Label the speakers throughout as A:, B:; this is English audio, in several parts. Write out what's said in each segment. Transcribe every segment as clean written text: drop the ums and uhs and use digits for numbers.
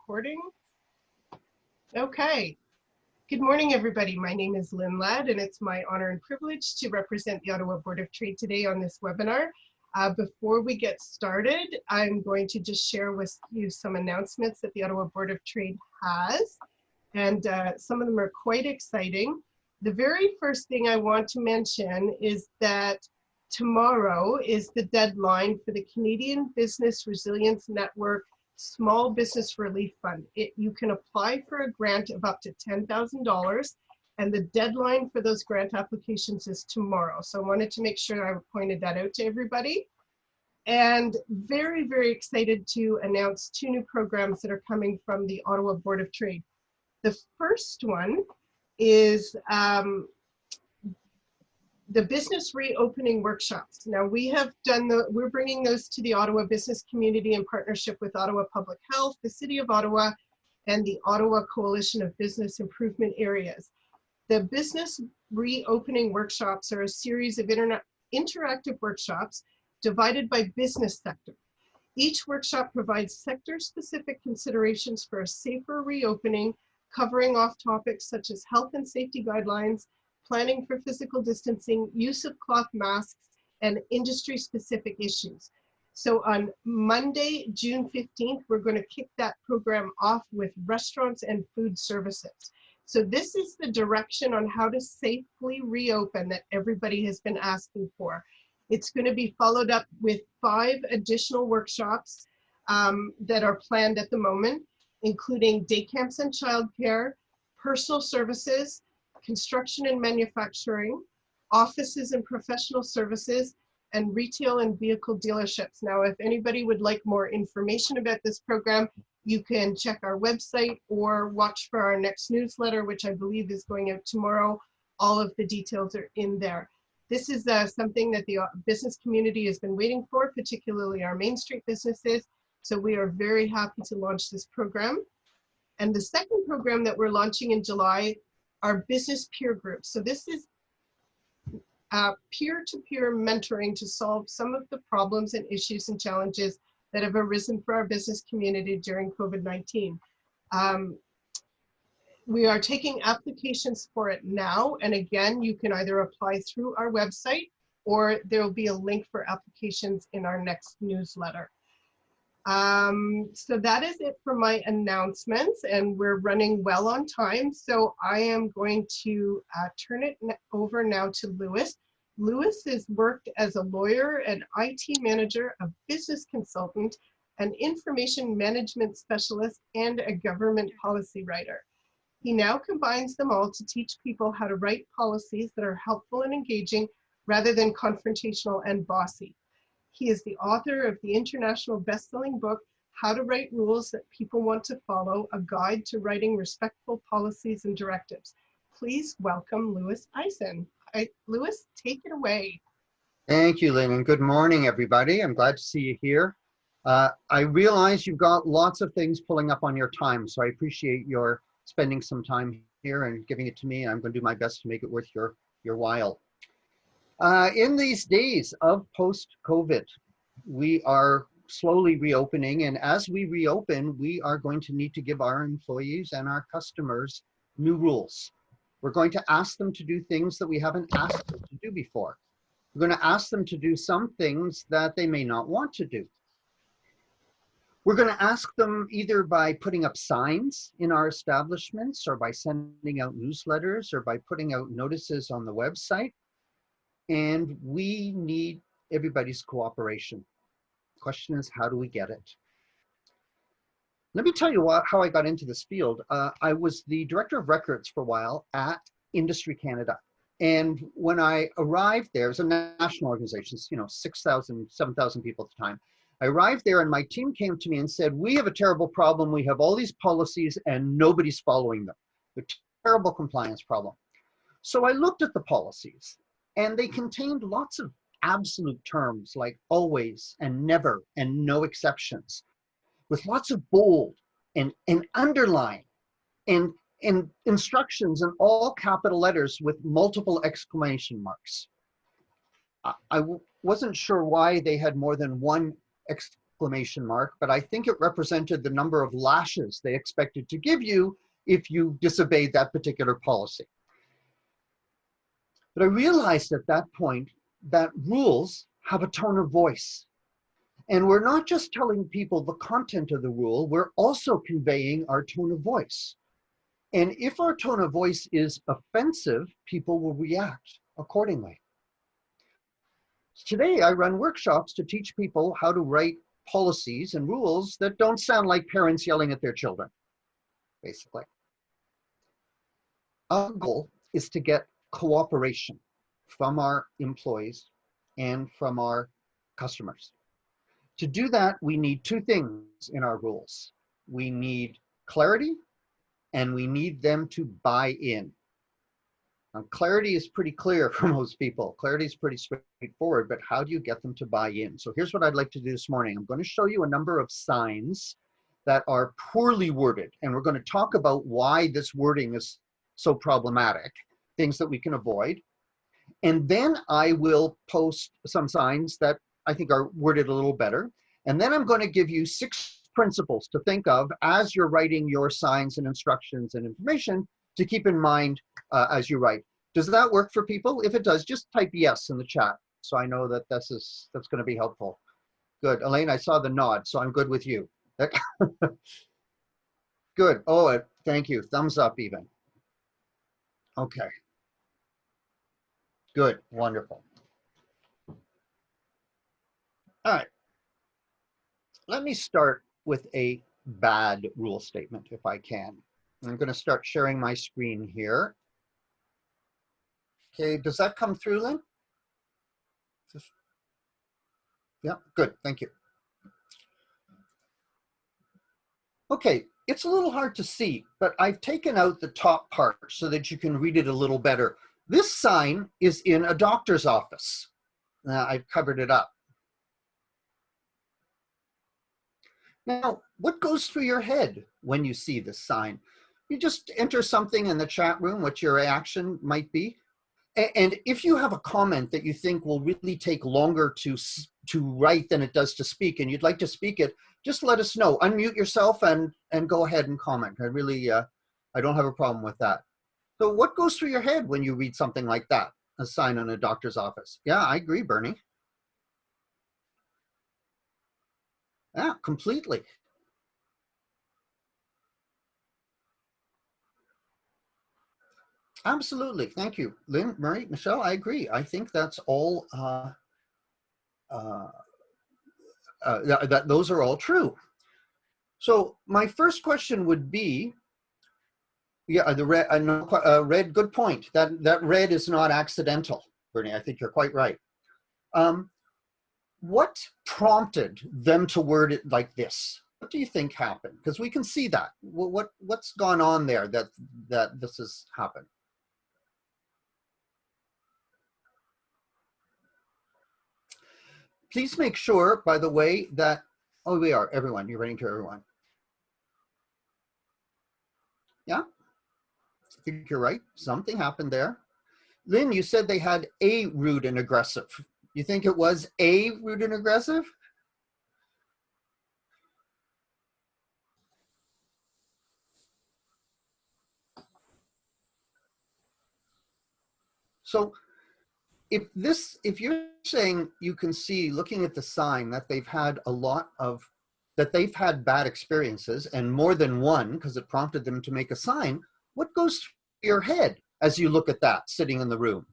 A: recording. Okay. Good morning, everybody. My name is Lynn Ladd, and it's my honor and privilege to represent the Ottawa Board of Trade today on this webinar. Before we get started, I'm going to just share with you some announcements that the Ottawa Board of Trade has, and some of them are quite exciting. The very first thing I want to mention is that tomorrow is the deadline for the Canadian Business Resilience Network Small Business Relief Fund. You can apply for a grant of up to $10,000, and the deadline for those grant applications is tomorrow. So I wanted to make sure I pointed that out to everybody. And very, very excited to announce two new programs that are coming from the Ottawa Board of Trade. The first one is the business reopening workshops. Now we're bringing those to the Ottawa business community in partnership with Ottawa Public Health, the City of Ottawa, and the Ottawa Coalition of Business Improvement Areas. The business reopening workshops are a series of interactive workshops divided by business sector. Each workshop provides sector-specific considerations for a safer reopening, covering off topics such as health and safety guidelines, planning for physical distancing, use of cloth masks, and industry-specific issues. So on Monday, June 15th, we're going to kick that program off with restaurants and food services. So this is the direction on how to safely reopen that everybody has been asking for. It's going to be followed up with 5 additional workshops that are planned at the moment, including day camps and childcare, personal services, construction and manufacturing, offices and professional services, and retail and vehicle dealerships. Now, if anybody would like more information about this program, you can check our website or watch for our next newsletter, which I believe is going out tomorrow. All of the details are in there. This is something that the business community has been waiting for, particularly our Main Street businesses. So we are very happy to launch this program. And the second program that we're launching in July are business peer groups. So this is peer-to-peer mentoring to solve some of the problems and issues and challenges that have arisen for our business community during COVID-19. We are taking applications for it now. And again, you can either apply through our website or there will be a link for applications in our next newsletter. So that is it for my announcements, and we're running well on time. So I am going to turn it over now to Louis. Louis has worked as a lawyer, an IT manager, a business consultant, an information management specialist, and a government policy writer. He now combines them all to teach people how to write policies that are helpful and engaging rather than confrontational and bossy. He is the author of the international best-selling book, How to Write Rules That People Want to Follow, a guide to writing respectful policies and directives. Please welcome Louis Eisen. Louis, take it away.
B: Thank you, Lynn, and good morning, everybody. I'm glad to see you here. I realize you've got lots of things pulling up on your time, so I appreciate your spending some time here and giving it to me. I'm going to do my best to make it worth your while. In these days of post-COVID, we are slowly reopening, and as we reopen, we are going to need to give our employees and our customers new rules. We're going to ask them to do things that we haven't asked them to do before. We're going to ask them to do some things that they may not want to do. We're going to ask them either by putting up signs in our establishments, or by sending out newsletters, or by putting out notices on the website. And we need everybody's cooperation. The question is, how do we get it? Let me tell you how I got into this field. I was the director of records for a while at Industry Canada. And when I arrived there, it was a national organization, 6,000, 7,000 people at the time. I arrived there and my team came to me and said, we have a terrible problem. We have all these policies and nobody's following them. A terrible compliance problem. So I looked at the policies, and they contained lots of absolute terms like always and never and no exceptions, with lots of bold and underline and instructions in all capital letters with multiple exclamation marks. I wasn't sure why they had more than one exclamation mark, but I think it represented the number of lashes they expected to give you if you disobeyed that particular policy. But I realized at that point that rules have a tone of voice. And we're not just telling people the content of the rule, we're also conveying our tone of voice. And if our tone of voice is offensive, people will react accordingly. Today, I run workshops to teach people how to write policies and rules that don't sound like parents yelling at their children, basically. Our goal is to get cooperation from our employees and from our customers. To do that, we need two things in our rules. We need clarity, and we need them to buy in. Now, clarity is pretty clear for most people. Clarity is pretty straightforward, but how do you get them to buy in? So here's what I'd like to do this morning. I'm going to show you a number of signs that are poorly worded, and we're going to talk about why this wording is so problematic, things that we can avoid. And then I will post some signs that I think are worded a little better. And then I'm going to give you 6 principles to think of as you're writing your signs and instructions and information to keep in mind as you write. Does that work for people? If it does, just type yes in the chat so I know that that's going to be helpful. Good. Elaine, I saw the nod, so I'm good with you. Good. Oh, thank you. Thumbs up even. Okay. Good. Wonderful. All right. Let me start with a bad rule statement if I can. I'm going to start sharing my screen here. Okay, does that come through, Lynn? Yeah, good, thank you. Okay, it's a little hard to see, but I've taken out the top part so that you can read it a little better. This sign is in a doctor's office. I've covered it up. Now, what goes through your head when you see this sign? You just enter something in the chat room, what your reaction might be. And if you have a comment that you think will really take longer to write than it does to speak, and you'd like to speak it, just let us know. Unmute yourself and go ahead and comment. I don't have a problem with that. So what goes through your head when you read something like that, a sign in a doctor's office? Yeah, I agree, Bernie. Yeah, completely. Absolutely. Thank you. Lynn, Murray, Michelle, I agree. I think that's all, those are all true. So my first question would be, yeah, the red, red, good point. That red is not accidental, Bernie. I think you're quite right. What prompted them to word it like this? What do you think happened? Because we can see that. What's gone on there that this has happened? Please make sure, by the way, that, oh, we are, everyone, you're writing to everyone. Yeah, I think you're right. Something happened there. Lynn, you said they had a rude and aggressive. You think it was a rude and aggressive? So if you're saying you can see, looking at the sign, that they've had they've had bad experiences, and more than one, because it prompted them to make a sign, what goes through your head as you look at that sitting in the room?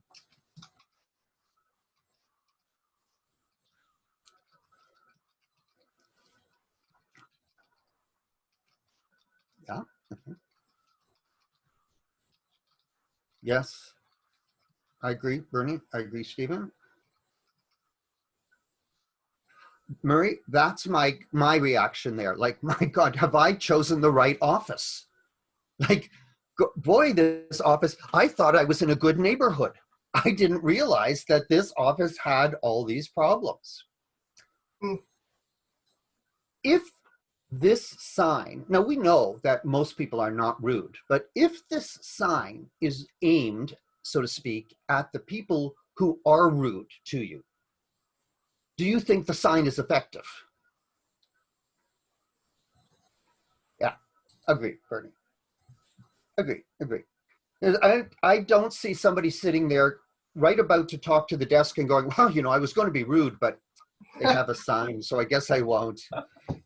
B: Yeah. Yes. I agree, Bernie. I agree, Stephen. Murray, that's my reaction there. Like, my God, have I chosen the right office? Like, boy, this office, I thought I was in a good neighborhood. I didn't realize that this office had all these problems. Mm. If this sign, now we know that most people are not rude, but if this sign is aimed, so to speak, at the people who are rude to you, do you think the sign is effective? Agree, Bernie. Agree, agree. I don't see somebody sitting there right about to talk to the desk and going, well, you know, I was going to be rude, but they have a sign, so I guess I won't.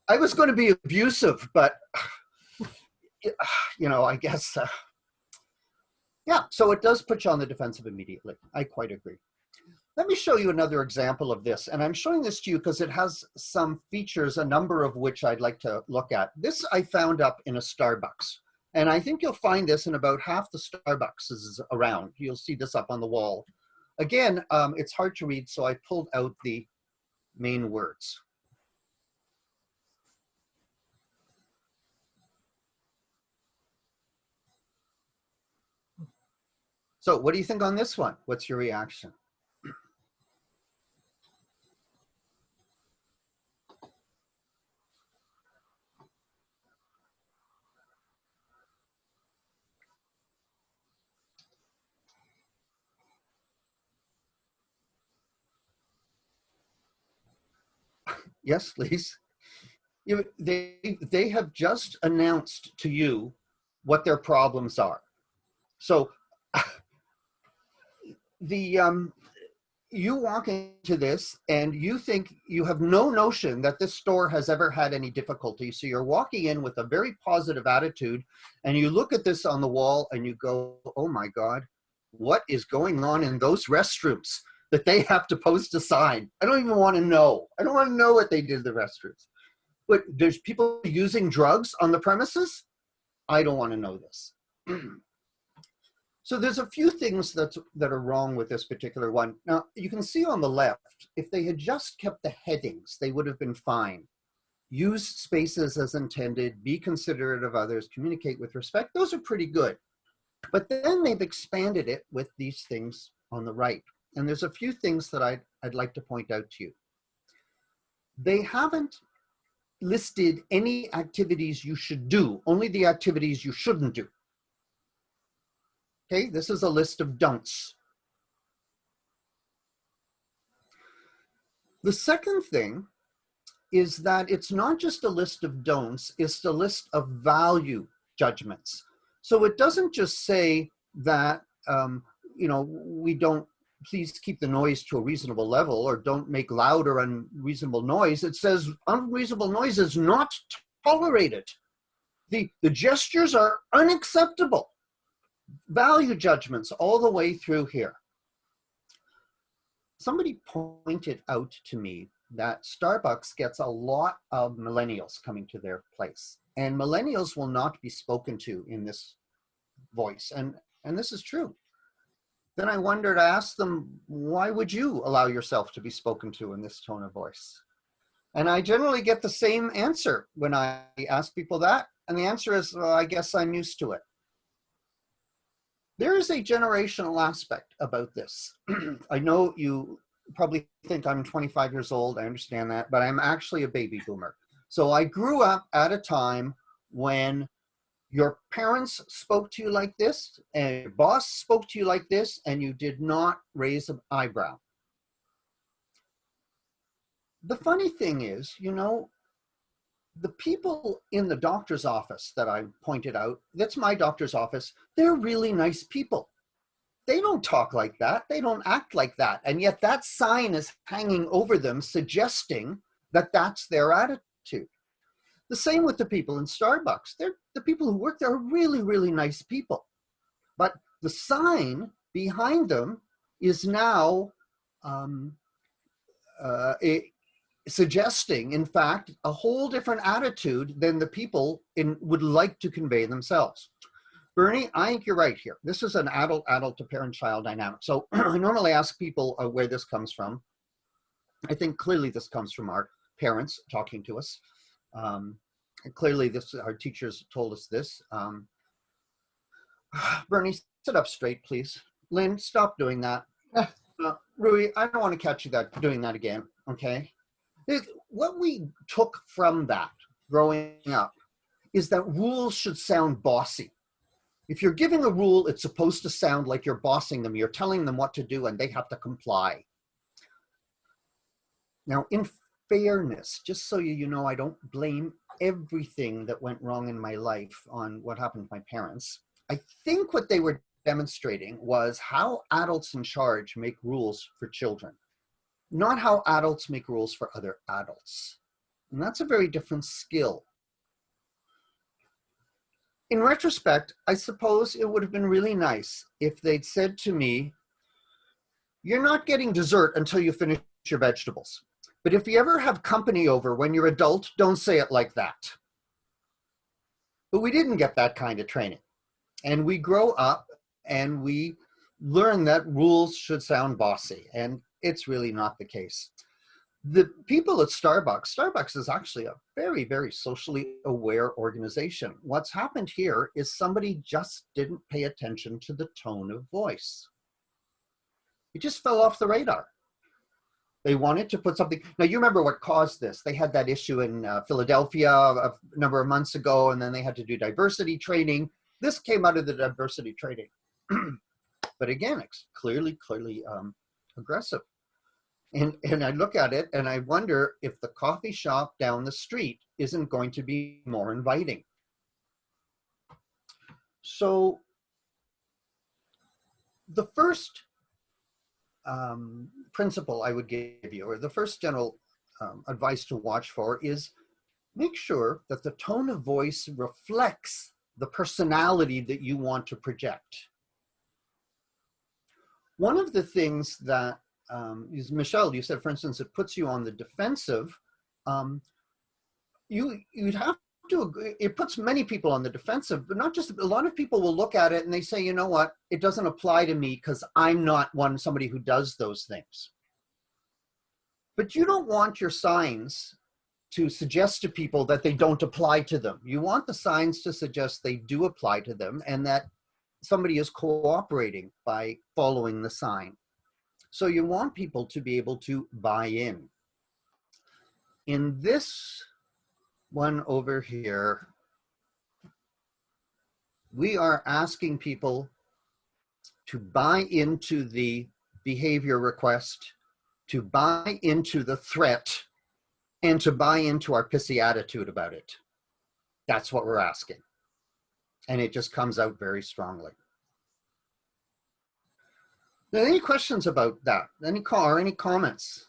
B: I was going to be abusive, but, you know, I guess, yeah, so it does put you on the defensive immediately. I quite agree. Let me show you another example of this. And I'm showing this to you because it has some features, a number of which I'd like to look at. This I found up in a Starbucks. And I think you'll find this in about half the Starbucks around. You'll see this up on the wall. Again, it's hard to read, so I pulled out the main words. So what do you think on this one? What's your reaction? Yes, please. They have just announced to you what their problems are. So you walk into this and you think you have no notion that this store has ever had any difficulty. So you're walking in with a very positive attitude and you look at this on the wall and you go, oh my God, what is going on in those restrooms that they have to post a sign? I don't even want to know. I don't want to know what they did to the restrooms. But there's people using drugs on the premises? I don't want to know this. So there's a few things that are wrong with this particular one. Now, you can see on the left, if they had just kept the headings, they would have been fine. Use spaces as intended, be considerate of others, communicate with respect. Those are pretty good. But then they've expanded it with these things on the right. And there's a few things that I'd like to point out to you. They haven't listed any activities you should do, only the activities you shouldn't do. Okay, this is a list of don'ts. The second thing is that it's not just a list of don'ts, it's a list of value judgments. So it doesn't just say that, you know, we don't, please keep the noise to a reasonable level or don't make loud or unreasonable noise. It says unreasonable noise is not tolerated. The gestures are unacceptable. Value judgments all the way through here. Somebody pointed out to me that Starbucks gets a lot of millennials coming to their place, and millennials will not be spoken to in this voice, and this is true. Then I wondered, I asked them, why would you allow yourself to be spoken to in this tone of voice? And I generally get the same answer when I ask people that, and the answer is, well, I guess I'm used to it. There is a generational aspect about this. I know you probably think I'm 25 years old, I understand that, but I'm actually a baby boomer. So I grew up at a time when your parents spoke to you like this, and your boss spoke to you like this, and you did not raise an eyebrow. The funny thing is, you know, the people in the doctor's office that I pointed out, that's my doctor's office, they're really nice people. They don't talk like that. They don't act like that. And yet that sign is hanging over them, suggesting that that's their attitude. The same with the people in Starbucks. The people who work there are really, really nice people. But the sign behind them is now suggesting, in fact, a whole different attitude than the people would like to convey themselves. Bernie, I think you're right here. This is an adult to parent-child dynamic. So I normally ask people where this comes from. I think clearly this comes from our parents talking to us. Clearly our teachers told us this. Bernie, sit up straight, please. Lynn, stop doing that. Rui, I don't want to catch you doing that again, okay? What we took from that growing up is that rules should sound bossy. If you're giving a rule, it's supposed to sound like you're bossing them. You're telling them what to do and they have to comply. Now, in fairness, just so you know, I don't blame everything that went wrong in my life on what happened to my parents, I think what they were demonstrating was how adults in charge make rules for children, not how adults make rules for other adults. And that's a very different skill. In retrospect, I suppose it would have been really nice if they'd said to me, you're not getting dessert until you finish your vegetables. But if you ever have company over when you're adult, don't say it like that. But we didn't get that kind of training. And we grow up and we learn that rules should sound bossy, and it's really not the case. The people at Starbucks is actually a very, very socially aware organization. What's happened here is somebody just didn't pay attention to the tone of voice. It just fell off the radar. They wanted to put something. Now, you remember what caused this. They had that issue in Philadelphia a number of months ago, and then they had to do diversity training. This came out of the diversity training. But again, it's clearly aggressive. And I look at it and I wonder if the coffee shop down the street isn't going to be more inviting. So the first principle I would give you, or the first general advice to watch for, is make sure that the tone of voice reflects the personality that you want to project. One of the things that is, Michelle, you said, for instance, it puts you on the defensive. You'd have to agree, it puts many people on the defensive, but not just, a lot of people will look at it and they say, you know what, it doesn't apply to me because I'm not somebody who does those things. But you don't want your signs to suggest to people that they don't apply to them. You want the signs to suggest they do apply to them and that somebody is cooperating by following the sign. So you want people to be able to buy in. In this one over here, we are asking people to buy into the behavior request, to buy into the threat, and to buy into our pissy attitude about it. That's what we're asking. And it just comes out very strongly. Any questions about that? Any comments?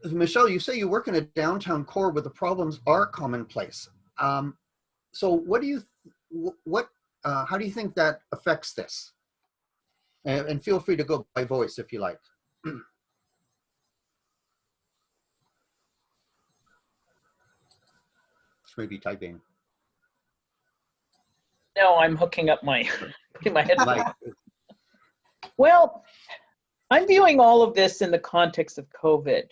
B: Michelle, you say you work in a downtown core where the problems are commonplace. So what do you, how do you think that affects this? And feel free to go by voice if you like. Maybe typing.
C: No, I'm hooking up my headphones. Well, I'm viewing all of this in the context of COVID,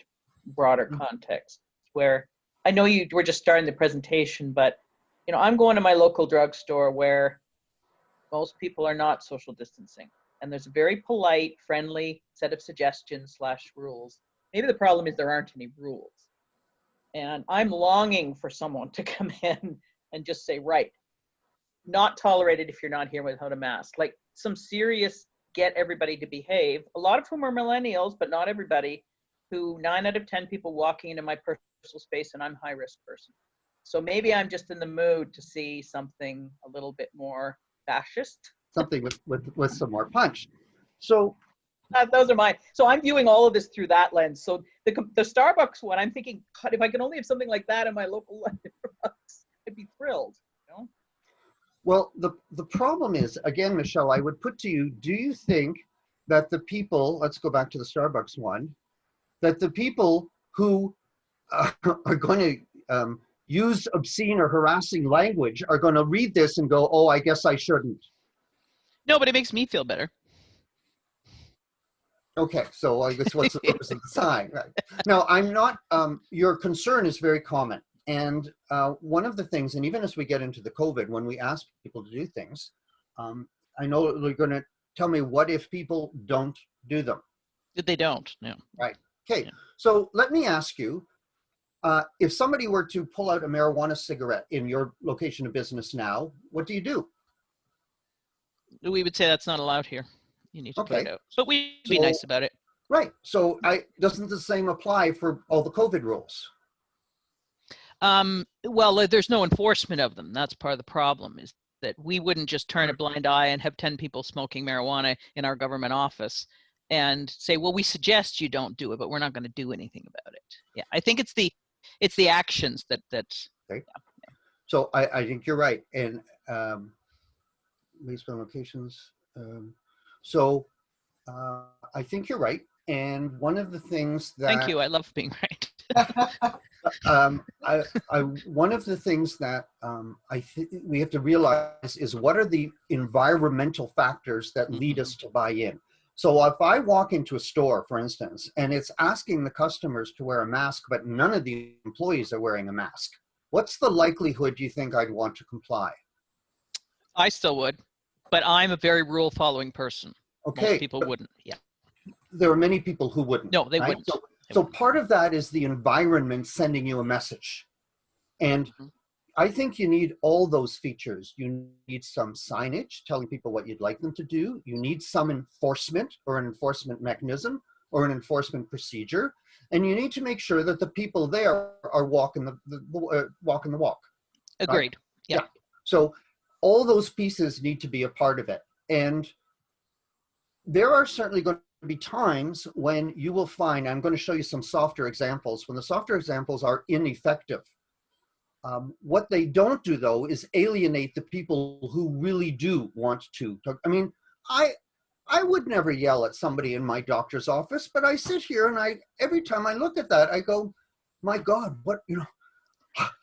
C: broader context, where I know you were just starting the presentation, but you know, I'm going to my local drugstore where most people are not social distancing, and there's a very polite, friendly set of suggestions / rules. Maybe the problem is there aren't any rules, and I'm longing for someone to come in and just say, right, not tolerated if you're not here without a mask. Like some serious get everybody to behave, a lot of whom are millennials, but not everybody, who 9 out of 10 people walking into my personal space, and I'm a high risk person. So maybe I'm just in the mood to see something a little bit more fascist.
B: Something with some more punch. So
C: those are my, so I'm viewing all of this through that lens. So the Starbucks one, I'm thinking, God, if I can only have something like that in my local Starbucks, I'd be thrilled, you know?
B: Well, the problem is, again, Michelle, I would put to you, do you think that the people, let's go back to the Starbucks one, that the people who are going to use obscene or harassing language are going to read this and go, oh, I guess I shouldn't?
D: No, but it makes me feel better.
B: Okay, so I guess what's the purpose of the sign, right? Now, I'm not, your concern is very common. And one of the things, and even as we get into the COVID, when we ask people to do things, I know you're going to tell me, what if people don't do them?
D: They don't, no.
B: Right, okay.
D: Yeah.
B: So let me ask you, if somebody were to pull out a marijuana cigarette in your location of business now, what do you do?
D: We would say that's not allowed here. You need to put it out. But we'd be nice about it.
B: Right. So doesn't the same apply for all the COVID rules?
D: Well, there's no enforcement of them. That's part of the problem, is that we wouldn't just turn a blind eye and have 10 people smoking marijuana in our government office and say, well, we suggest you don't do it, but we're not going to do anything about it. Yeah, I think it's the actions that
B: Okay.
D: yeah.
B: So I think you're right. And based on locations. I think you're right. And one of the things that
D: Thank you. I love being right.
B: one of the things that we have to realize is what are the environmental factors that lead us to buy in. So if I walk into a store, for instance, and it's asking the customers to wear a mask, but none of the employees are wearing a mask, what's the likelihood you think I'd want to comply?
D: I still would, but I'm a very rule following person.
B: Okay.
D: Most people wouldn't. Yeah.
B: There are many people who wouldn't.
D: No, they
B: right?
D: wouldn't.
B: So part of that is the environment sending you a message. And I think you need all those features. You need some signage telling people what you'd like them to do. You need some enforcement or an enforcement mechanism or an enforcement procedure. And you need to make sure that the people there are walking the walk.
D: Agreed.
B: Right?
D: Yeah.
B: So all those pieces need to be a part of it. And there are certainly going to be times when you will find, I'm going to show you some softer examples, when the softer examples are ineffective. What they don't do, though, is alienate the people who really do want to talk. I mean, I would never yell at somebody in my doctor's office, but I sit here and every time I look at that, I go, my God, what,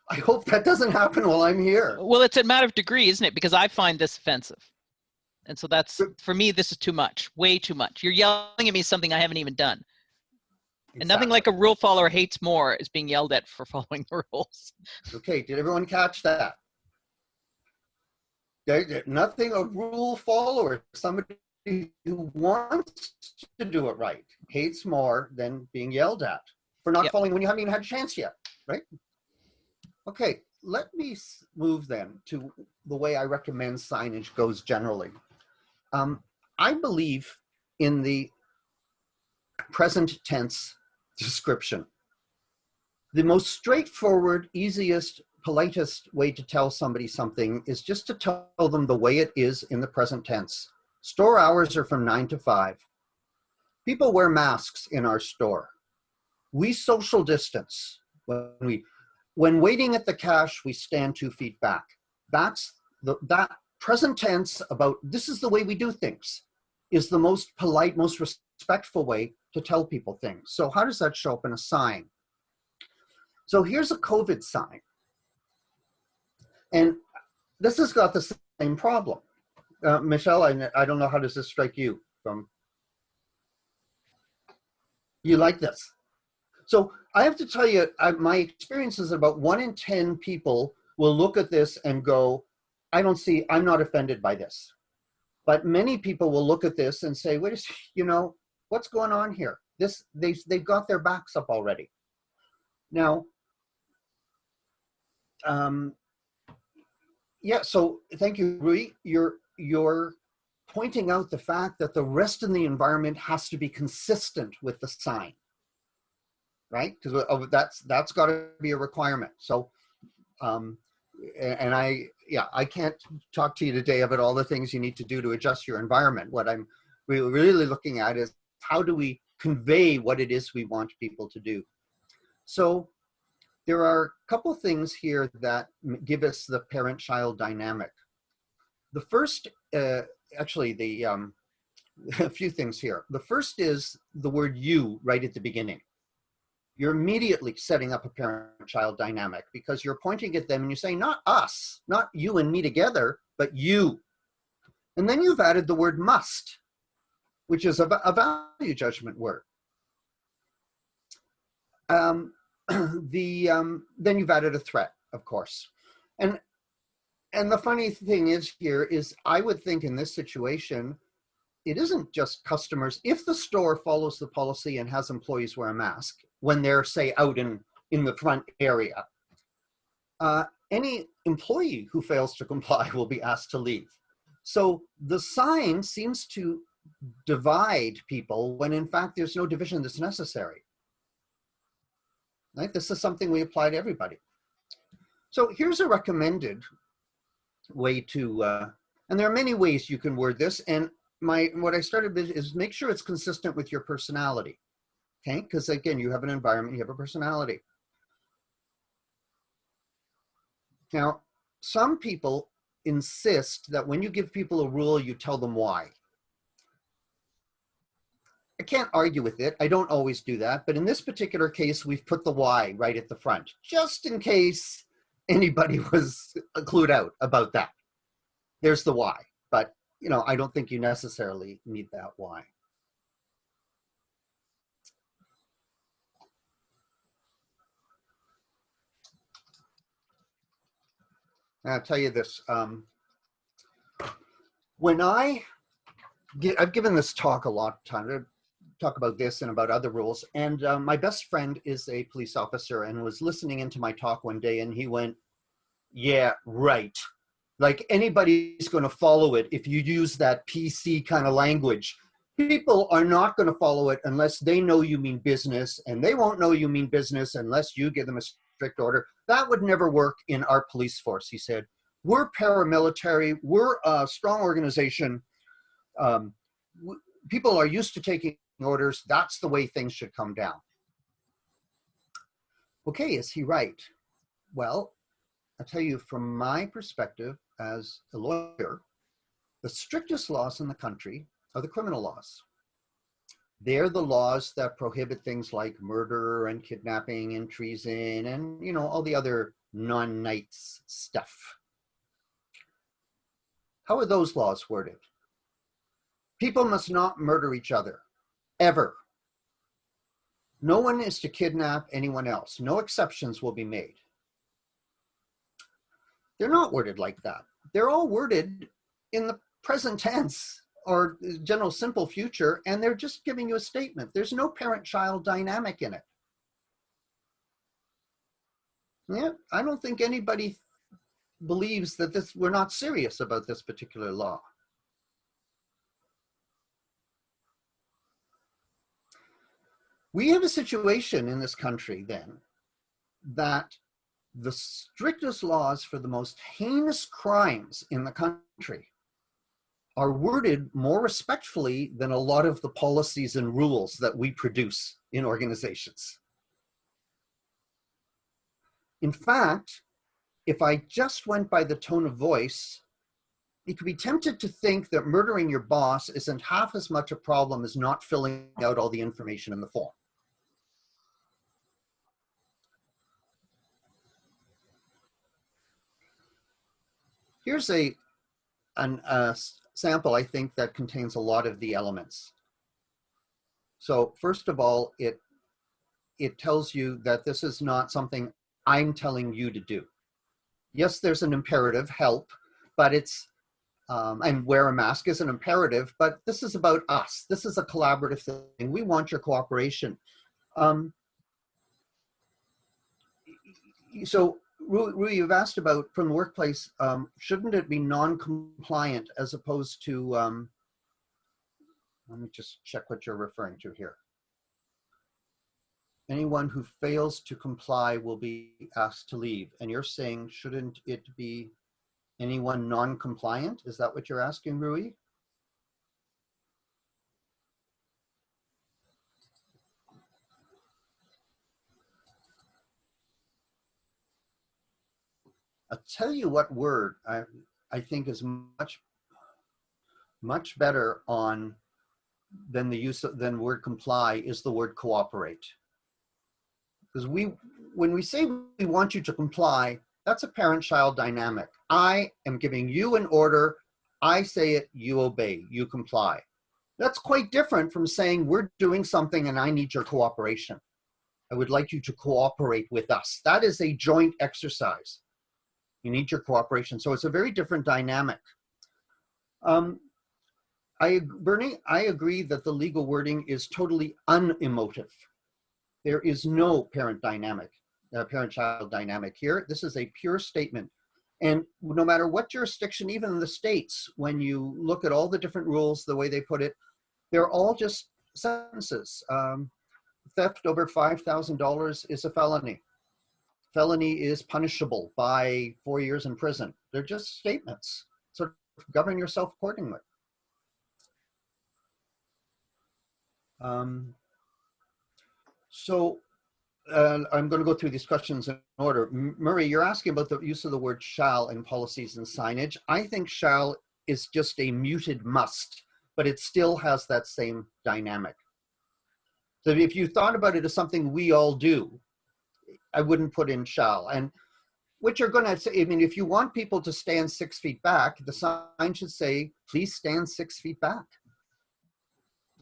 B: I hope that doesn't happen while I'm here.
D: Well, it's a matter of degree, isn't it? Because I find this offensive. And so that's, for me, this is too much, way too much. You're yelling at me something I haven't even done.
B: Exactly.
D: And nothing like a rule follower hates more is being yelled at for following the rules.
B: Okay, did everyone catch that? Nothing a rule follower, somebody who wants to do it right, hates more than being yelled at for not following when you haven't even had a chance yet, right? Okay, let me move then to the way I recommend signage goes generally. I believe in the present tense description. The most straightforward, easiest, politest way to tell somebody something is just to tell them the way it is in the present tense. Store hours are from 9 to 5. People wear masks in our store. We social distance. When waiting at the cash, we stand 2 feet back. That present tense about this is the way we do things is the most polite, most respectful way to tell people things. So how does that show up in a sign? So here's a COVID sign. And this has got the same problem. Michelle, I don't know, how does this strike you? You like this? So I have to tell you, my experience is about 1 in 10 people will look at this and go, I'm not offended by this. But many people will look at this and say, wait a second, what's going on here? They've got their backs up already. Now, so thank you, Rui. You're pointing out the fact that the rest of the environment has to be consistent with the sign, right? Because that's got to be a requirement. So, and I can't talk to you today about all the things you need to do to adjust your environment. What I'm really looking at is how do we convey what it is we want people to do. So there are a couple of things here that give us the parent-child dynamic. The first, actually, a few things here. The first is the word you right at the beginning. You're immediately setting up a parent-child dynamic because you're pointing at them and you're saying, not us, not you and me together, but you. And then you've added the word must, which is a value judgment word. Then you've added a threat, of course. And the funny thing is here is I would think in this situation, it isn't just customers. If the store follows the policy and has employees wear a mask when they're, say, out in the front area, any employee who fails to comply will be asked to leave. So the sign seems to divide people when in fact there's no division that's necessary. Right? This is something we apply to everybody. So here's a recommended way to, and there are many ways you can word this, and what I started with is make sure it's consistent with your personality, okay? Because again, you have an environment, you have a personality. Now, some people insist that when you give people a rule, you tell them why. I can't argue with it. I don't always do that. But in this particular case, we've put the why right at the front, just in case anybody was clued out about that. There's the why. But, you know, I don't think you necessarily need that why. I'll tell you this. When I've given this talk a lot of time, talk about this and about other rules. And my best friend is a police officer and was listening into my talk one day and he went, yeah, right. Like anybody's going to follow it if you use that PC kind of language. People are not going to follow it unless they know you mean business, and they won't know you mean business unless you give them a strict order. That would never work in our police force, he said. We're paramilitary. We're a strong organization. People are used to taking orders. That's the way things should come down. Okay, is he right? Well, I'll tell you from my perspective as a lawyer, the strictest laws in the country are the criminal laws. They're the laws that prohibit things like murder and kidnapping and treason and, you know, all the other non-nice stuff. How are those laws worded? People must not murder each other, ever. No one is to kidnap anyone else. No exceptions will be made. They're not worded like that. They're all worded in the present tense or general simple future, and they're just giving you a statement. There's no parent-child dynamic in it. Yeah, I don't think anybody believes that we're not serious about this particular law. We have a situation in this country then that the strictest laws for the most heinous crimes in the country are worded more respectfully than a lot of the policies and rules that we produce in organizations. In fact, if I just went by the tone of voice, you could be tempted to think that murdering your boss isn't half as much a problem as not filling out all the information in the form. Here's a sample, I think, that contains a lot of the elements. So first of all, it tells you that this is not something I'm telling you to do. Yes, there's an imperative, help, but it's, and wear a mask is an imperative, but this is about us. This is a collaborative thing. We want your cooperation. So Rui, you've asked about from the workplace, shouldn't it be non-compliant as opposed to, let me just check what you're referring to here. Anyone who fails to comply will be asked to leave. And you're saying, shouldn't it be anyone non-compliant? Is that what you're asking, Rui? I'll tell you what word I think is much better on than the use of, than word comply is the word cooperate. Because when we say we want you to comply, that's a parent-child dynamic. I am giving you an order, I say it, you obey, you comply. That's quite different from saying we're doing something and I need your cooperation. I would like you to cooperate with us. That is a joint exercise. You need your cooperation. So it's a very different dynamic. Bernie, I agree that the legal wording is totally unemotive. There is no parent-child dynamic here. This is a pure statement. And no matter what jurisdiction, even in the States, when you look at all the different rules, the way they put it, They're all just sentences. Theft over $5,000 is a felony. Felony is punishable by 4 years in prison. They're just statements. So govern yourself accordingly. I'm going to go through these questions in order. Murray, you're asking about the use of the word shall in policies and signage. I think shall is just a muted must, but it still has that same dynamic. So if you thought about it as something we all do, I wouldn't put in shall. And what you're going to say, I mean, if you want people to stand 6 feet back, the sign should say, please stand 6 feet back.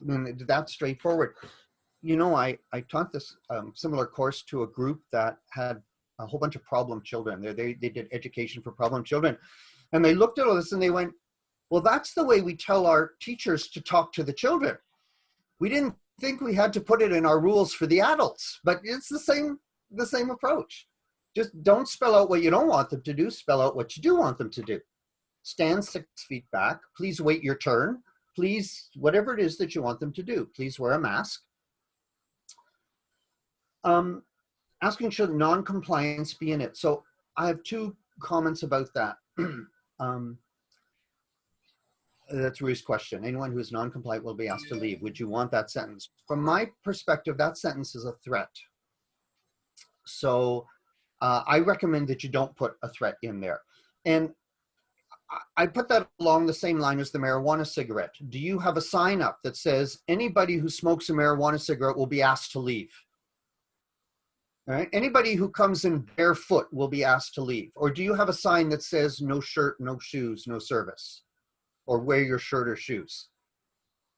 B: I mean, that's straightforward. You know, I taught this similar course to a group that had a whole bunch of problem children. They did education for problem children. And they looked at all this and they went, well, that's the way we tell our teachers to talk to the children. We didn't think we had to put it in our rules for the adults, but it's the same approach. Just don't spell out what you don't want them to do, spell out what you do want them to do. Stand 6 feet back, please wait your turn, please, whatever it is that you want them to do, please wear a mask. Asking should non-compliance be in it? So I have 2 comments about that. That's Rui's question. Anyone who is non-compliant will be asked to leave. Would you want that sentence? From my perspective, that sentence is a threat. So I recommend that you don't put a threat in there. And I put that along the same line as the marijuana cigarette. Do you have a sign up that says anybody who smokes a marijuana cigarette will be asked to leave? All right. Anybody who comes in barefoot will be asked to leave. Or do you have a sign that says no shirt, no shoes, no service? Or wear your shirt or shoes?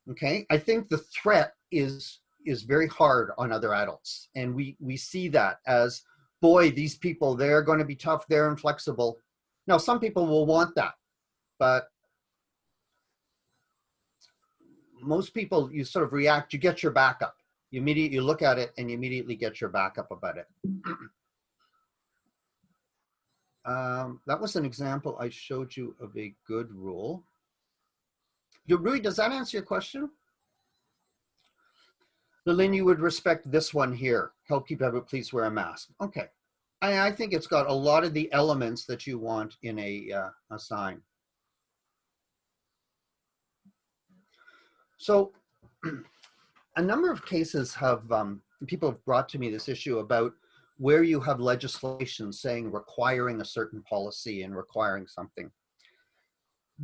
B: Okay. I think the threat is very hard on other adults. And we see that as, boy, these people, they're going to be tough, they're inflexible. Now, some people will want that, but most people, you sort of react, you get your back up. You look at it and you immediately get your back up about it. That was an example I showed you of a good rule. Rui, does that answer your question? Lynn, you would respect this one here. Help keep everyone, please wear a mask. Okay. I think it's got a lot of the elements that you want in a sign. So a number of cases have, people have brought to me this issue about where you have legislation saying requiring a certain policy and requiring something.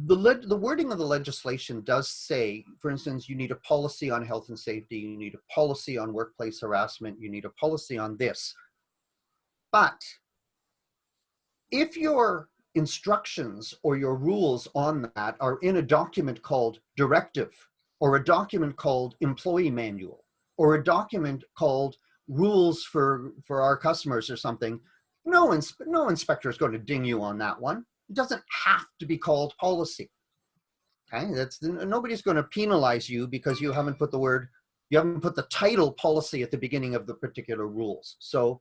B: The wording of the legislation does say, for instance, you need a policy on health and safety, you need a policy on workplace harassment, you need a policy on this. But if your instructions or your rules on that are in a document called directive, or a document called employee manual, or a document called rules for our customers or something, no inspector is going to ding you on that one. It doesn't have to be called policy. Okay, nobody's going to penalize you because you haven't put the title policy at the beginning of the particular rules. So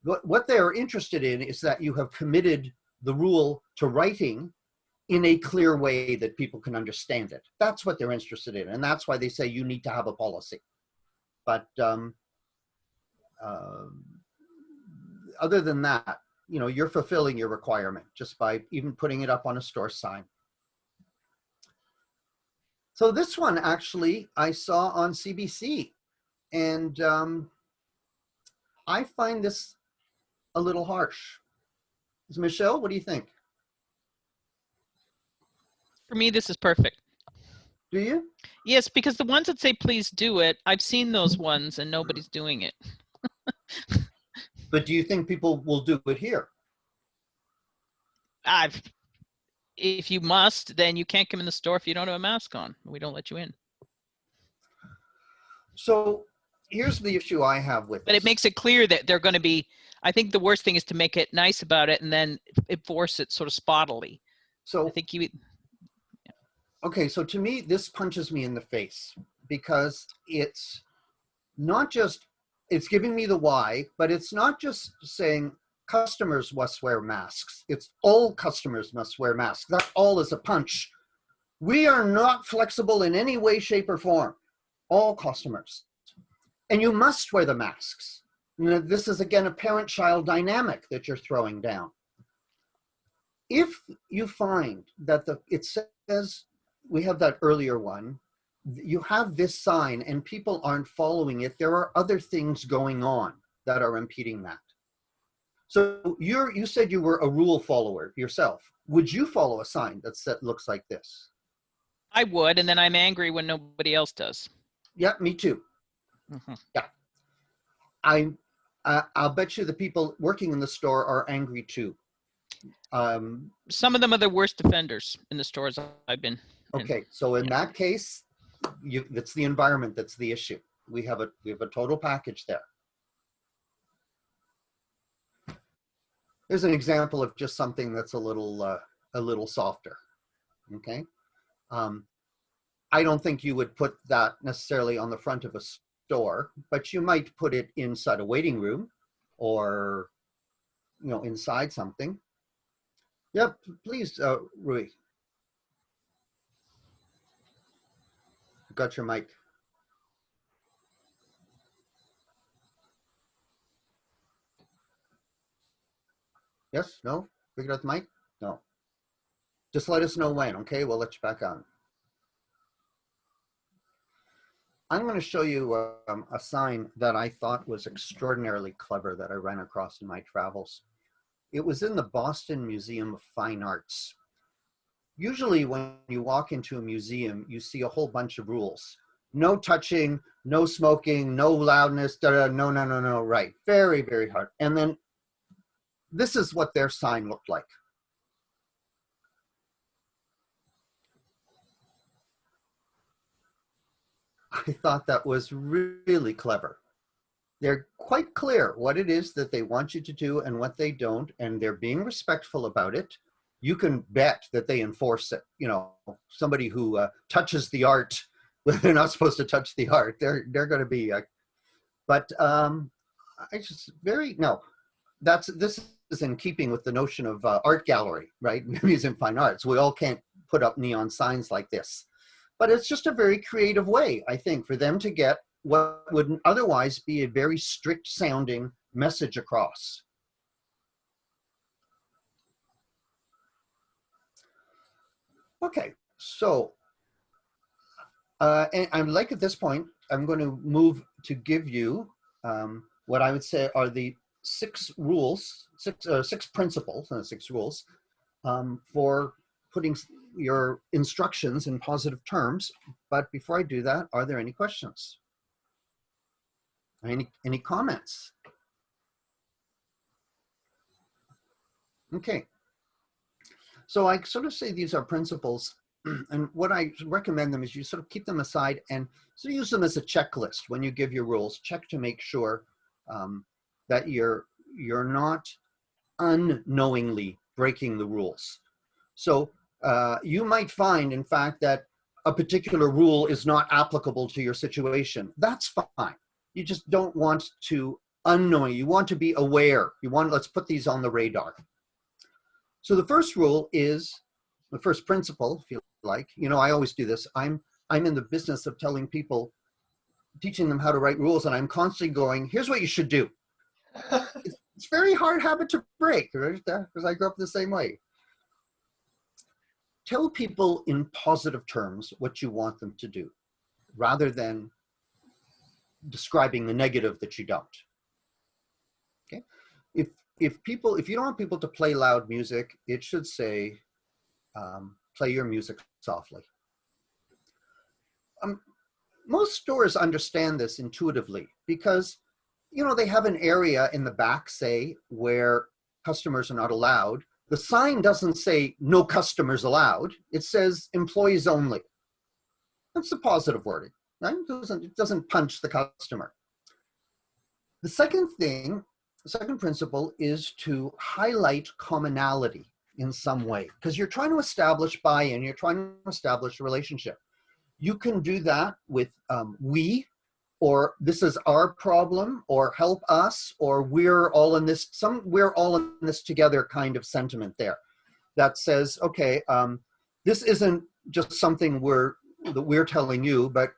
B: what they're interested in is that you have committed the rule to writing in a clear way that people can understand it. That's what they're interested in, and that's why they say you need to have a policy. But other than that, you know, you're fulfilling your requirement just by even putting it up on a store sign. So this one actually I saw on CBC, and I find this a little harsh. Michelle, what do you think?
D: For me, this is perfect.
B: Do you?
D: Yes, because the ones that say please do it, I've seen those ones and nobody's doing it.
B: But do you think people will do it here?
D: If you must, then you can't come in the store if you don't have a mask on. We don't let you in.
B: So here's the issue I have with
D: But
B: this.
D: it makes it clear that they're going to be, I think the worst thing is to make it nice about it and then enforce it sort of spottily.
B: So
D: I think you...
B: Okay, so to me, this punches me in the face because it's not just, it's giving me the why, but it's not just saying customers must wear masks. It's all customers must wear masks. That all is a punch. We are not flexible in any way, shape, or form. all customers. And you must wear the masks. This is, again, a parent-child dynamic that you're throwing down. If you find that it says, we have that earlier one, you have this sign and people aren't following it, there are other things going on that are impeding that. So you said you were a rule follower yourself. Would you follow a sign that looks like this?
D: I would, and then I'm angry when nobody else does.
B: Yeah, me too.
D: Mm-hmm.
B: Yeah. I'll bet you the people working in the store are angry too.
D: Some of them are the worst offenders in the stores I've been in.
B: Okay, so in that case, that's the environment that's the issue. We have a total package there. Here's an example of just something that's a little softer. Okay, I don't think you would put that necessarily on the front of a store, but you might put it inside a waiting room, or inside something. Yep, please, Rui. Got your mic. Yes? No? Figured out the mic? No. Just let us know when, okay? We'll let you back on. I'm going to show you a sign that I thought was extraordinarily clever that I ran across in my travels. It was in the Boston Museum of Fine Arts. Usually when you walk into a museum, you see a whole bunch of rules. No touching, no smoking, no loudness, no, right. Very, very hard. And then this is what their sign looked like. I thought that was really clever. They're quite clear what it is that they want you to do and what they don't, and they're being respectful about it. You can bet that they enforce it. Somebody who touches the art, when they're not supposed to touch the art, they're going to be. This is in keeping with the notion of art gallery, right? Museum of Fine Arts. We all can't put up neon signs like this, but it's just a very creative way, I think, for them to get what would otherwise be a very strict sounding message across. Okay, so and I'm like at this point, I'm going to move to give you what I would say are the six principles, not 6 rules, for putting your instructions in positive terms. But before I do that, are there any questions? Any comments? Okay. So I sort of say these are principles, and what I recommend them is you sort of keep them aside and sort of use them as a checklist when you give your rules. Check to make sure that you're not unknowingly breaking the rules. So you might find, in fact, that a particular rule is not applicable to your situation. That's fine. You just don't want to unknowingly. You want to be aware. Let's put these on the radar. So the first rule is, the first principle, if you like, I always do this. I'm in the business of telling people, teaching them how to write rules, and I'm constantly going, here's what you should do. It's a very hard habit to break, right? Because I grew up the same way. Tell people in positive terms what you want them to do, rather than describing the negative that you don't. Okay? If you don't want people to play loud music, it should say, play your music softly. Most stores understand this intuitively because, they have an area in the back, say, where customers are not allowed. The sign doesn't say no customers allowed. It says employees only. That's the positive wording, right? It doesn't punch the customer. The second principle is to highlight commonality in some way, because you're trying to establish buy-in, you're trying to establish a relationship. You can do that with we, or this is our problem, or help us, or we're all in this together kind of sentiment there. That says, okay, this isn't just something that we're telling you, but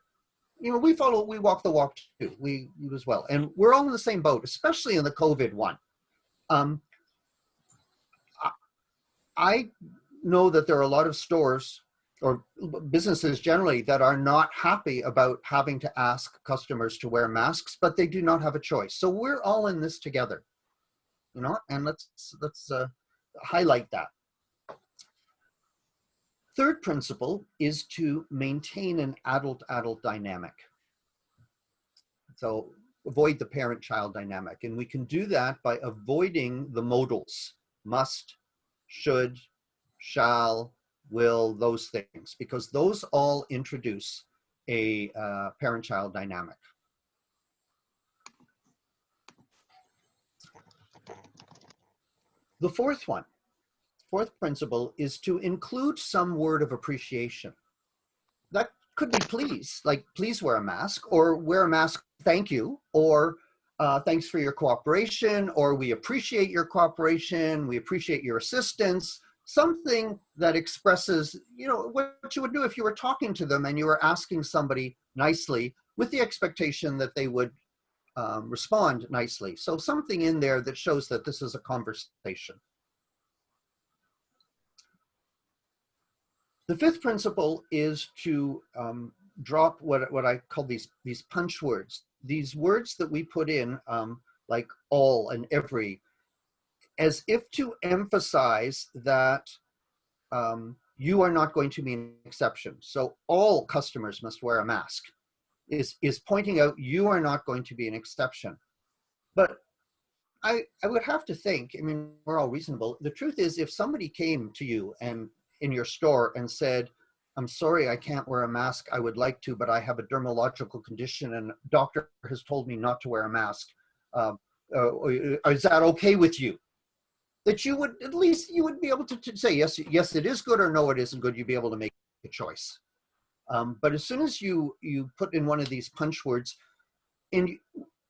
B: you know, we walk the walk too, we as well. And we're all in the same boat, especially in the COVID one. I know that there are a lot of stores or businesses generally that are not happy about having to ask customers to wear masks, but they do not have a choice. So we're all in this together, you know, and let's highlight that. Third principle is to maintain an adult-adult dynamic. So avoid the parent-child dynamic. And we can do that by avoiding the modals: must, should, shall, will, those things, because those all introduce a parent-child dynamic. The fourth principle is to include some word of appreciation. That could be please, like please wear a mask, or wear a mask, thank you, or thanks for your cooperation, or we appreciate your cooperation, we appreciate your assistance. Something that expresses, you know, what you would do if you were talking to them and you were asking somebody nicely with the expectation that they would respond nicely. So something in there that shows that this is a conversation. The fifth principle is to drop what I call these punch words. These words that we put in, like all and every, as if to emphasize that you are not going to be an exception. So all customers must wear a mask is pointing out you are not going to be an exception. But I would have to think, I mean, we're all reasonable. The truth is, if somebody came to you and in your store and said, I'm sorry, I can't wear a mask. I would like to, but I have a dermatological condition and doctor has told me not to wear a mask. Is that okay with you? That you would, at least you would be able to say, yes, it is good, or no, it isn't good. You'd be able to make a choice. But as soon as you put in one of these punch words, and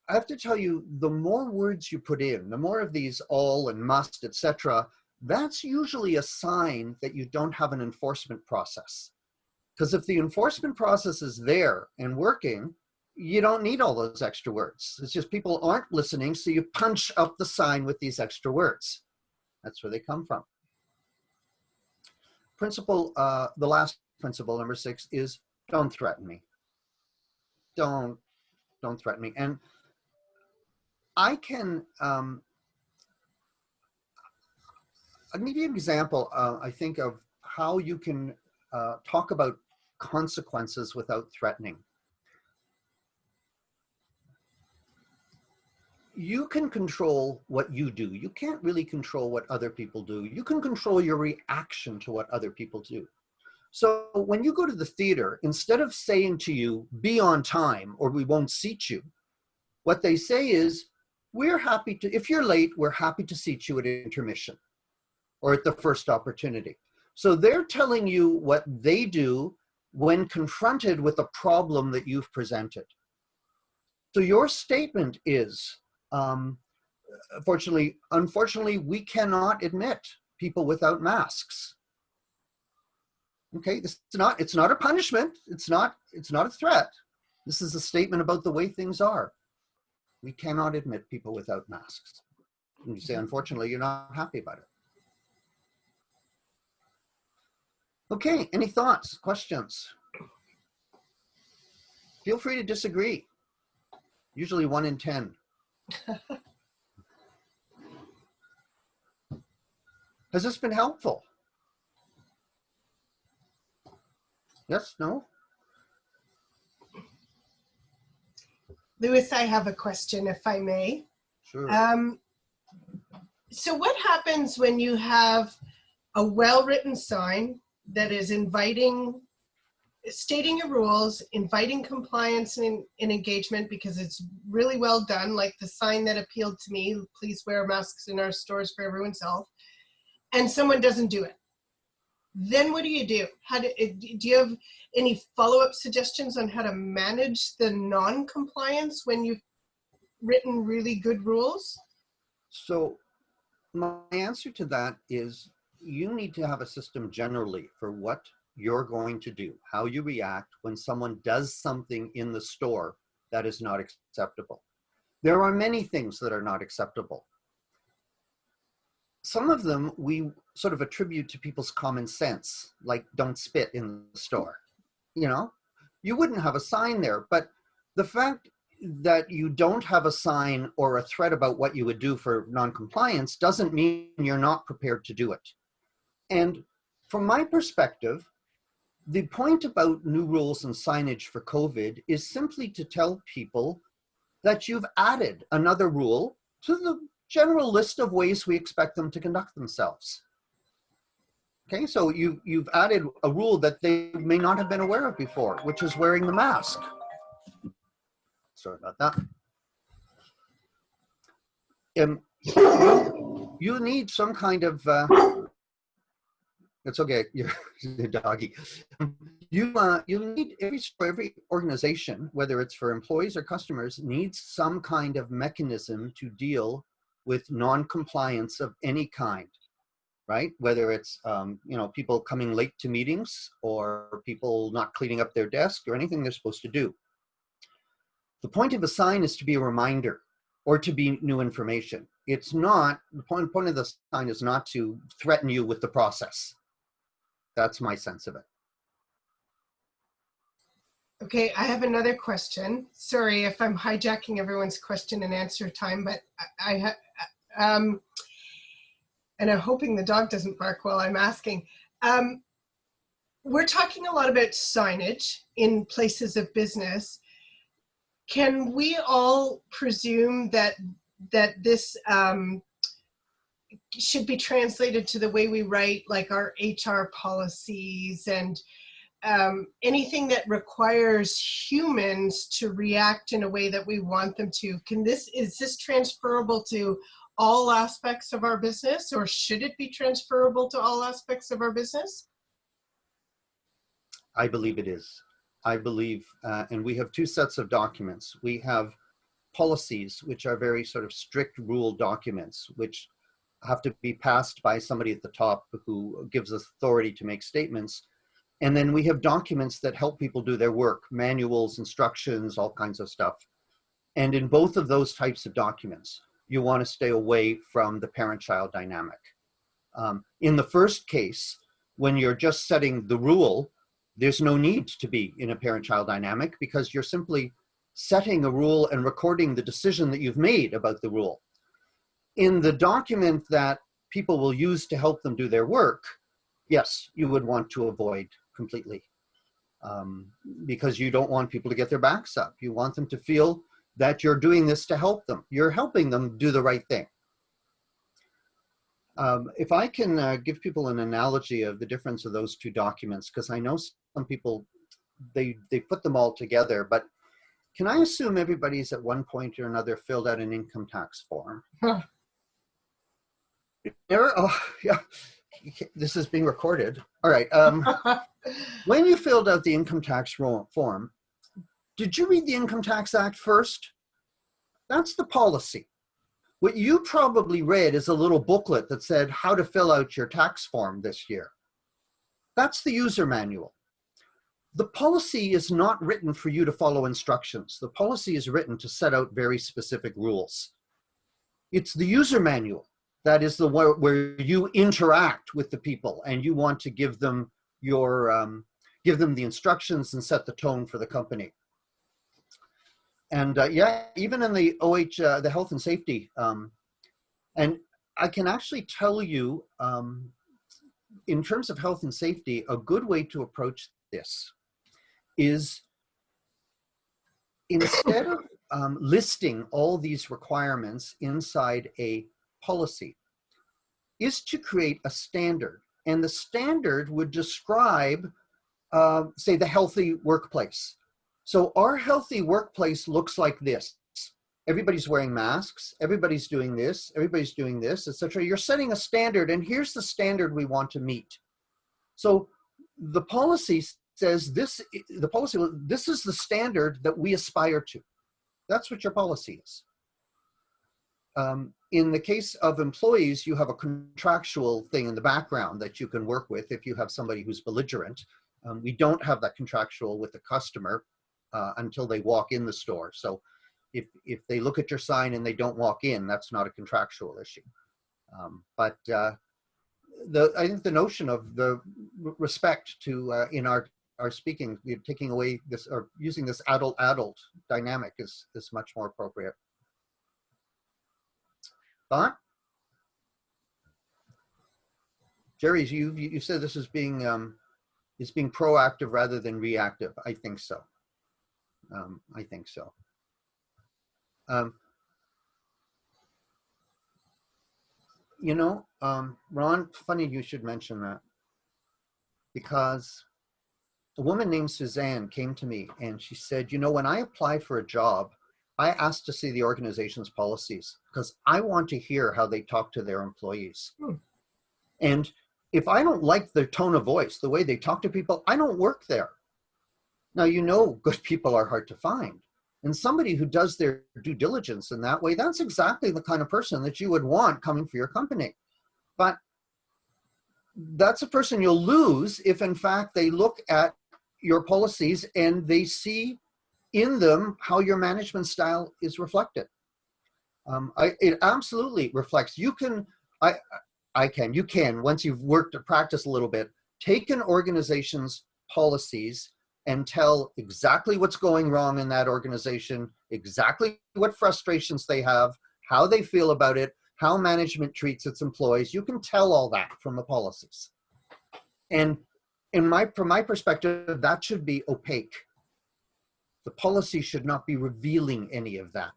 B: I have to tell you, the more words you put in, the more of these all and must, etc., that's usually a sign that you don't have an enforcement process. Because if the enforcement process is there and working, you don't need all those extra words. It's just people aren't listening, so you punch up the sign with these extra words. That's where they come from. Principle, the last principle, number 6, is don't threaten me. Don't threaten me. And I can, I'll give you an example, I think, of how you can talk about consequences without threatening. You can control what you do. You can't really control what other people do. You can control your reaction to what other people do. So when you go to the theater, instead of saying to you, be on time or we won't seat you, what they say is, we're happy to, if you're late, we're happy to seat you at intermission or at the first opportunity. So they're telling you what they do when confronted with a problem that you've presented. So your statement is, unfortunately, we cannot admit people without masks. Okay, it's not a punishment. It's not a threat. This is a statement about the way things are. We cannot admit people without masks. And you say, unfortunately, you're not happy about it. Okay, any thoughts, questions? Feel free to disagree. Usually 1 in 10. Has this been helpful? Yes, no?
A: Louis, I have a question, if I may.
B: Sure.
A: So what happens when you have a well-written sign that is stating your rules, inviting compliance and engagement because it's really well done, like the sign that appealed to me, please wear masks in our stores for everyone's health, and someone doesn't do it? Then what do you do? Do you have any follow-up suggestions on how to manage the non-compliance when you've written really good rules?
B: So my answer to that is, you need to have a system generally for what you're going to do, how you react when someone does something in the store that is not acceptable. There are many things that are not acceptable. Some of them we sort of attribute to people's common sense, like don't spit in the store. You know, you wouldn't have a sign there, but the fact that you don't have a sign or a threat about what you would do for non-compliance doesn't mean you're not prepared to do it. And from my perspective, the point about new rules and signage for COVID is simply to tell people that you've added another rule to the general list of ways we expect them to conduct themselves. Okay, so you've added a rule that they may not have been aware of before, which is wearing the mask. Sorry about that. You need some kind of, it's okay, you're the doggy. You need, every organization, whether it's for employees or customers, needs some kind of mechanism to deal with non-compliance of any kind, right? Whether it's, you know, people coming late to meetings or people not cleaning up their desk or anything they're supposed to do. The point of a sign is to be a reminder or to be new information. It's not, the point of the sign is not to threaten you with the process. That's my sense of it.
A: Okay, I have another question. Sorry if I'm hijacking everyone's question and answer time, but and I'm hoping the dog doesn't bark while I'm asking. We're talking a lot about signage in places of business. Can we all presume that this should be translated to the way we write, like our HR policies and anything that requires humans to react in a way that we want them to? Is this transferable to all aspects of our business, or should it be transferable to all aspects of our business?
B: I believe it is. I believe, and we have two sets of documents. We have policies, which are very sort of strict rule documents, which have to be passed by somebody at the top who gives us authority to make statements. And then we have documents that help people do their work, manuals, instructions, all kinds of stuff. And in both of those types of documents, you want to stay away from the parent-child dynamic. In the first case, when you're just setting the rule, there's no need to be in a parent-child dynamic because you're simply setting a rule and recording the decision that you've made about the rule. In the document that people will use to help them do their work, yes, you would want to avoid completely because you don't want people to get their backs up. You want them to feel that you're doing this to help them. You're helping them do the right thing. If I can give people an analogy of the difference of those two documents, because I know some people, they put them all together, but can I assume everybody's at one point or another filled out an income tax form?
A: Huh.
B: Oh, yeah, this is being recorded. All right. When you filled out the income tax form, did you read the Income Tax Act first? That's the policy. What you probably read is a little booklet that said how to fill out your tax form this year. That's the user manual. The policy is not written for you to follow instructions. The policy is written to set out very specific rules. It's the user manual that is the one where you interact with the people and you want to give them your give them the instructions and set the tone for the company. And yeah, even in the the health and safety, and I can actually tell you, in terms of health and safety, a good way to approach this is instead of listing all these requirements inside a policy, is to create a standard. And the standard would describe, say, the healthy workplace. So our healthy workplace looks like this. Everybody's wearing masks, everybody's doing this, etc. You're setting a standard, and here's the standard we want to meet. So the policy says this is the standard that we aspire to. That's what your policy is. In the case of employees, you have a contractual thing in the background that you can work with if you have somebody who's belligerent. We don't have that contractual with the customer until they walk in the store. So if they look at your sign and they don't walk in, that's not a contractual issue. But I think the notion of the respect to in our speaking, taking away this or using this adult dynamic is much more appropriate. Thought? Jerry, you said this is being proactive rather than reactive. I think so. I think so. You know, Ron, funny you should mention that, because a woman named Suzanne came to me and she said, you know, when I apply for a job, I asked to see the organization's policies because I want to hear how they talk to their employees. And if I don't like their tone of voice, the way they talk to people, I don't work there. Now, you know, good people are hard to find. And somebody who does their due diligence in that way, that's exactly the kind of person that you would want coming for your company. But that's a person you'll lose if, in fact, they look at your policies and they see in them how your management style is reflected. It absolutely reflects. You can, you can, once you've worked to practice a little bit, take an organization's policies and tell exactly what's going wrong in that organization, exactly what frustrations they have, how they feel about it, how management treats its employees. You can tell all that from the policies. And from my perspective, that should be opaque. The policy should not be revealing any of that.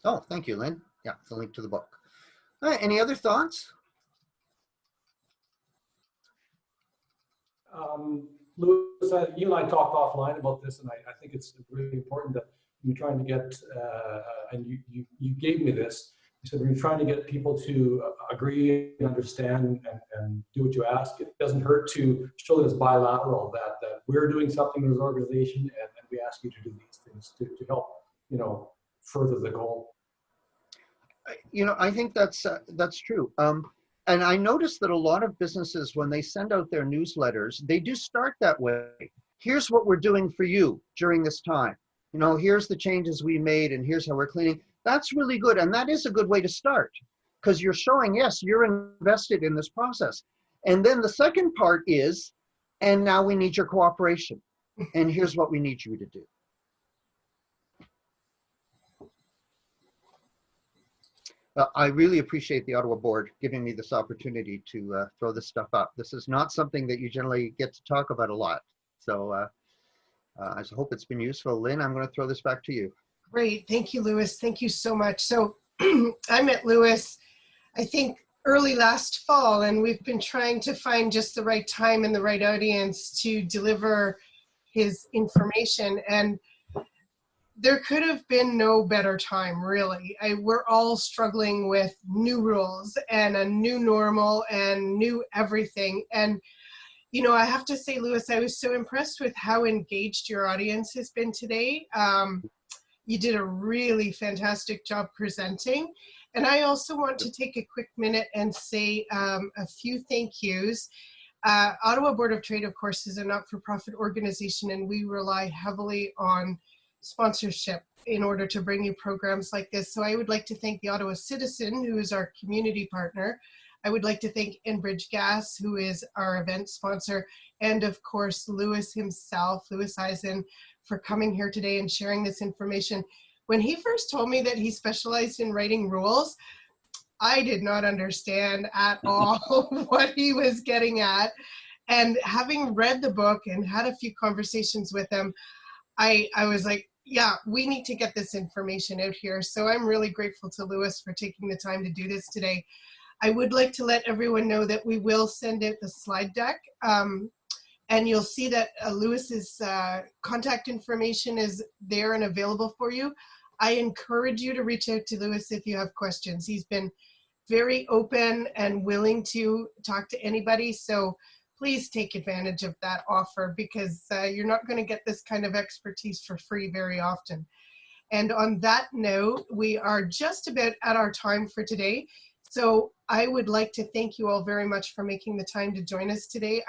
B: Oh, thank you, Lynn. Yeah, it's a link to the book. All right, any other thoughts?
E: Louis, you and I talked offline about this, and I think it's really important that you're trying to get, and you gave me this, you said when you're trying to get people to agree and understand and do what you ask, it doesn't hurt to show that it's bilateral, that we're doing something as an organization, and we ask you to do these things to help, you know, further the goal.
B: You know, I think that's true. And I noticed that a lot of businesses, when they send out their newsletters, they do start that way. Here's what we're doing for you during this time. You know, here's the changes we made and here's how we're cleaning. That's really good. And that is a good way to start because you're showing, yes, you're invested in this process. And then the second part is, and now we need your cooperation. And here's what we need you to do. I really appreciate the Ottawa board giving me this opportunity to throw this stuff up. This is not something that you generally get to talk about a lot. So I hope it's been useful. Lynn, I'm going to throw this back to you.
A: Great. Thank you, Louis. Thank you so much. So I met Louis, I think, early last fall, and we've been trying to find just the right time and the right audience to deliver his information. And there could have been no better time, really. We're all struggling with new rules and a new normal and new everything. And, you know, I have to say, Louis, I was so impressed with how engaged your audience has been today. You did a really fantastic job presenting. And I also want to take a quick minute and say a few thank yous. Ottawa Board of Trade, of course, is a not-for-profit organization, and we rely heavily on sponsorship in order to bring you programs like this. So I would like to thank the Ottawa Citizen, who is our community partner. I would like to thank Enbridge Gas, who is our event sponsor, and of course, Louis himself, S Eisen, for coming here today and sharing this information. When he first told me that he specialized in writing rules, I did not understand at all what he was getting at. And having read the book and had a few conversations with him, I was like, yeah, we need to get this information out here. So I'm really grateful to Louis for taking the time to do this today. I would like to let everyone know that we will send out the slide deck. And you'll see that Louis's contact information is there and available for you. I encourage you to reach out to Louis if you have questions. He's been very open and willing to talk to anybody. So please take advantage of that offer because you're not going to get this kind of expertise for free very often. And on that note, we are just about at our time for today. So I would like to thank you all very much for making the time to join us today.